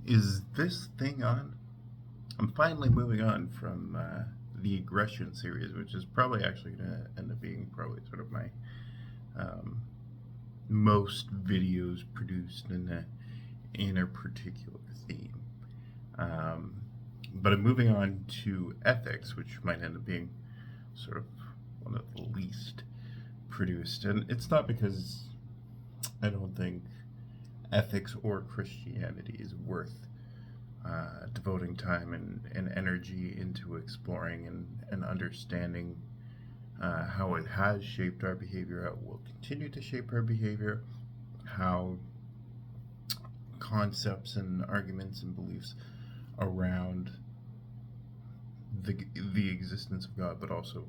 Is this thing on? I'm finally moving on from the aggression series, which is probably actually going to end up being probably sort of my um, most videos produced in a particular theme. But I'm moving on to ethics, which might end up being sort of one of the least produced. And it's not because I don't think ethics or Christianity is worth devoting time and energy into exploring and understanding how it has shaped our behavior, how it will continue to shape our behavior, how concepts and arguments and beliefs around the existence of God, but also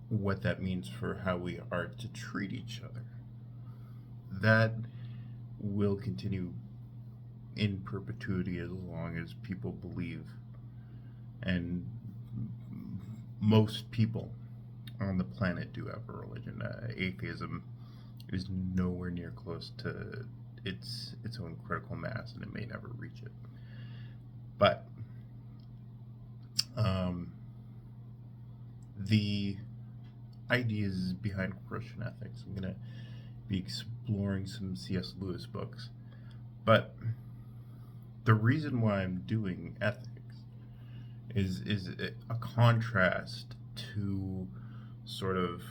what that means for how we are to treat each other. That will continue in perpetuity as long as people believe, and most people on the planet do have a religion. Atheism is nowhere near close to its own critical mass, and it may never reach it. But the ideas behind Christian ethics, I'm going to be exploring some C.S. Lewis books. But the reason why I'm doing ethics is a contrast to sort of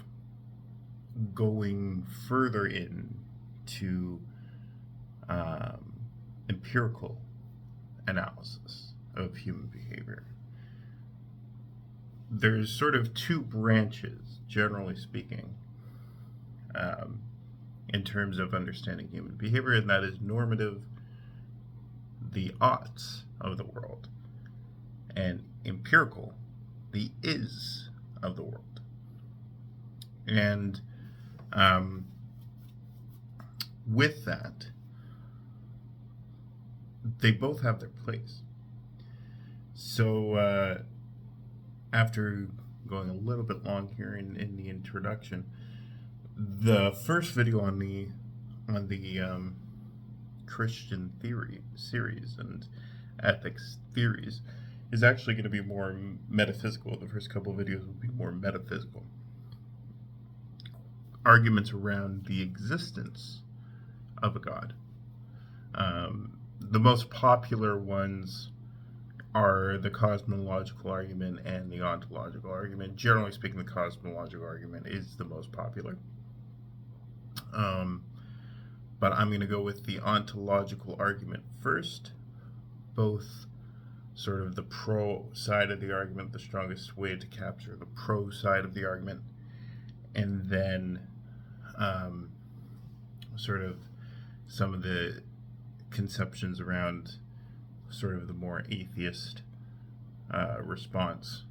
going further into empirical analysis of human behavior. There's sort of two branches, generally speaking, in terms of understanding human behavior, and that is normative, the oughts of the world, and empirical, the is of the world. And with that, they both have their place. So after going a little bit long here in the introduction, the first video on the Christian theory series and ethics theories is actually going to be more metaphysical. The first couple of videos will be more metaphysical. Arguments around the existence of a God. The most popular ones are the cosmological argument and the ontological argument. Generally speaking, the cosmological argument is the most popular. But I'm going to go with the ontological argument first, both sort of the pro side of the argument, the strongest way to capture the pro side of the argument, and then sort of some of the conceptions around sort of the more atheist response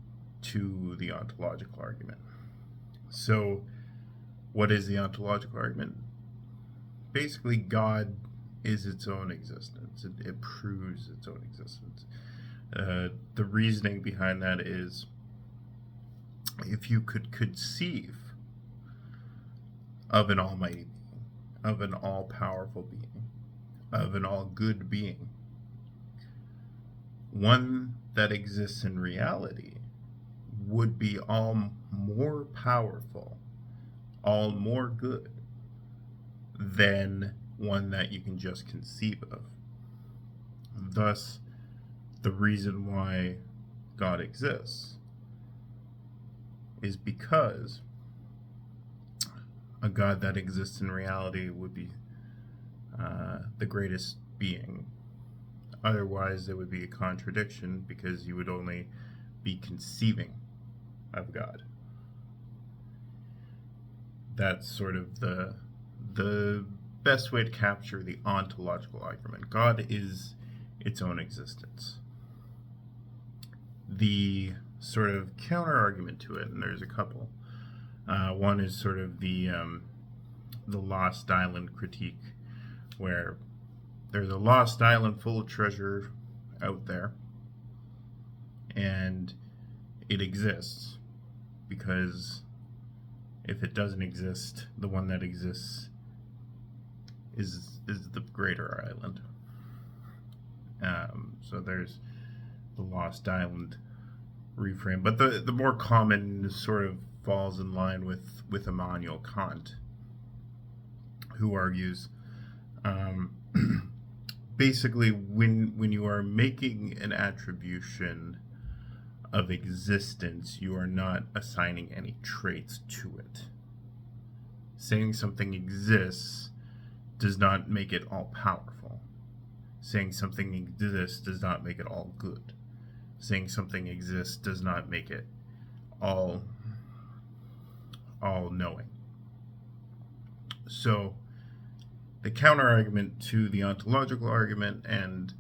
to the ontological argument. So what is the ontological argument? Basically, God is its own existence. It proves its own existence. The reasoning behind that is, if you could conceive of an almighty being, of an all-powerful being, of an all-good being, one that exists in reality would be all more powerful, all more good than one that you can just conceive of. Thus, the reason why God exists is because a God that exists in reality would be the greatest being. Otherwise, there would be a contradiction, because you would only be conceiving of God. That's sort of the best way to capture the ontological argument. God is its own existence. The sort of counter argument to it, and there's a couple. One is sort of the Lost Island critique, where there's a lost island full of treasure out there, and it exists because if it doesn't exist, the one that exists is the greater island. So there's the Lost Island reframe, but the more common sort of falls in line with Immanuel Kant, who argues basically when you are making an attribution of existence, you are not assigning any traits to it. Saying something exists does not make it all powerful. Saying something exists does not make it all good. Saying something exists does not make it all knowing. So the counter argument to the ontological argument, and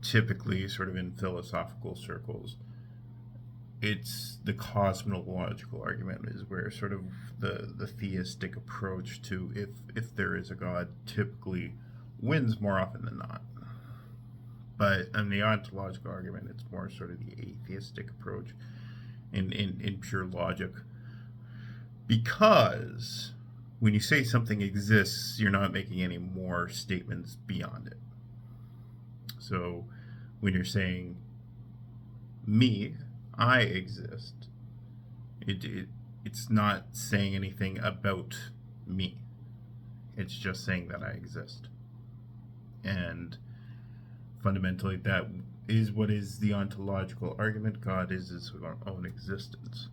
typically sort of in philosophical circles, it's the cosmological argument, is where sort of the theistic approach to if there is a God typically wins more often than not. But in the ontological argument, it's more sort of the atheistic approach in pure logic. Because when you say something exists, you're not making any more statements beyond it. So when you're saying, me, I exist, it's not saying anything about me. It's just saying that I exist. And fundamentally, that is what is the ontological argument. God is his own existence.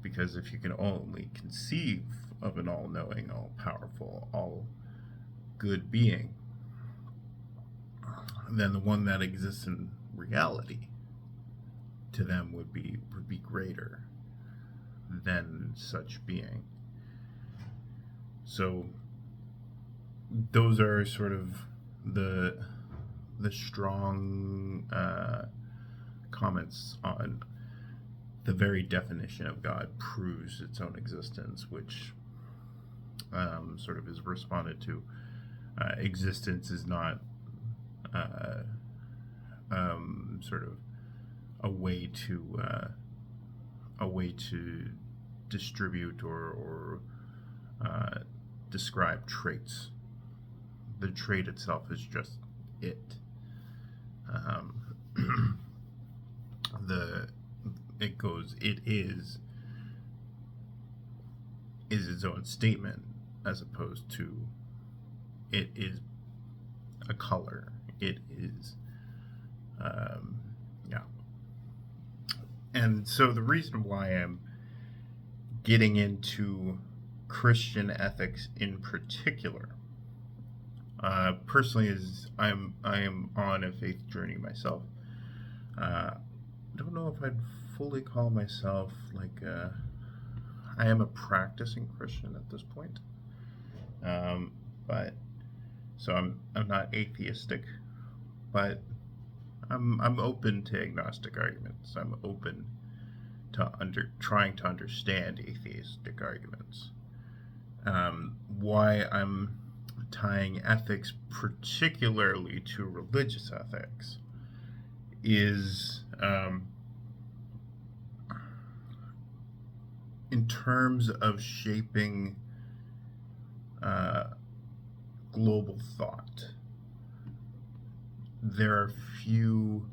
Because if you can only conceive of an all-knowing, all-powerful, all-good being, then the one that exists in reality to them would be greater than such being. So those are sort of the strong comments on the very definition of God proves its own existence, which sort of is responded to. Existence is not sort of a way to distribute or describe traits. The trait itself is just it. It is its own statement, as opposed to it is a color. It is, yeah. And so the reason why I'm getting into Christian ethics in particular, personally, is I am on a faith journey myself. I don't know if I'd fully call myself I am a practicing Christian at this point, but so I'm not atheistic, but I'm open to agnostic arguments. I'm open to trying to understand atheistic arguments. Why I'm tying ethics particularly to religious ethics is in terms of shaping global thought. There are few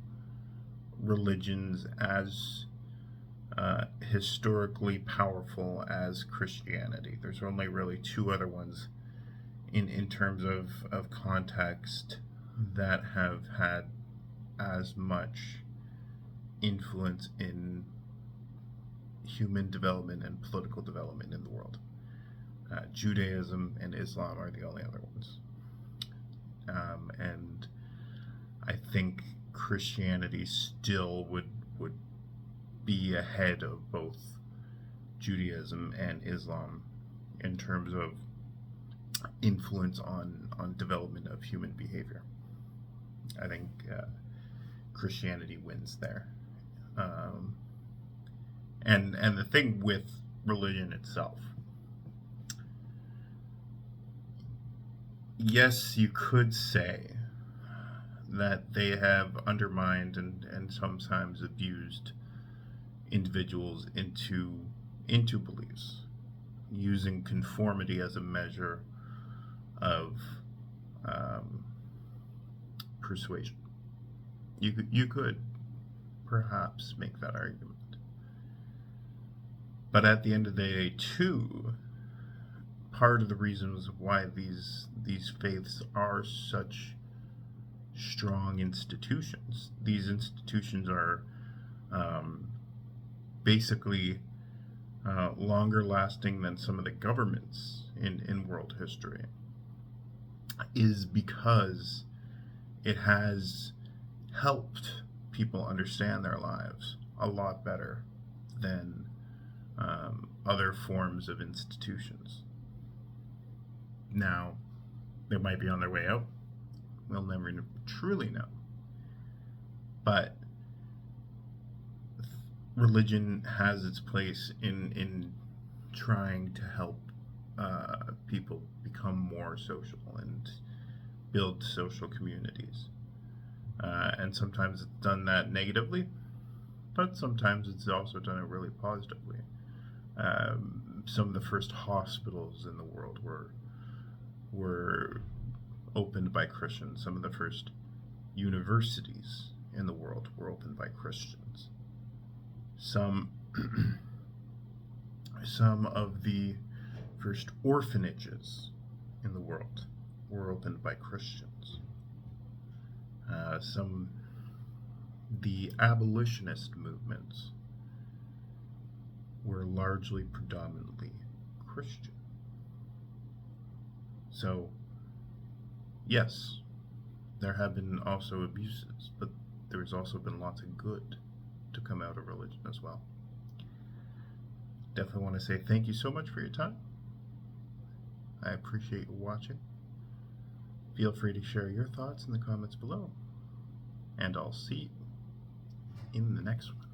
religions as historically powerful as Christianity. There's only really two other ones in terms of context that have had as much influence in human development and political development in the world. Judaism and Islam are the only other ones. And I think Christianity still would be ahead of both Judaism and Islam in terms of influence on development of human behavior. I think Christianity wins there. And the thing with religion itself, yes, you could say that they have undermined and sometimes abused individuals into beliefs, using conformity as a measure of persuasion. You could perhaps make that argument. But at the end of the day, too, part of the reasons why these faiths are such strong institutions. These institutions are basically longer lasting than some of the governments in world history, is because it has helped people understand their lives a lot better than other forms of institutions. Now, they might be on their way out. We'll never truly know. But religion has its place in trying to help people become more social and build social communities. And sometimes it's done that negatively, but sometimes it's also done it really positively. Some of the first hospitals in the world were opened by Christians. Some of the first universities in the world were opened by Christians. Some of the first orphanages in the world were opened by Christians. The abolitionist movements were largely predominantly Christian. So, yes, there have been also abuses, but there's also been lots of good to come out of religion as well. Definitely want to say thank you so much for your time. I appreciate you watching. Feel free to share your thoughts in the comments below, and I'll see you in the next one.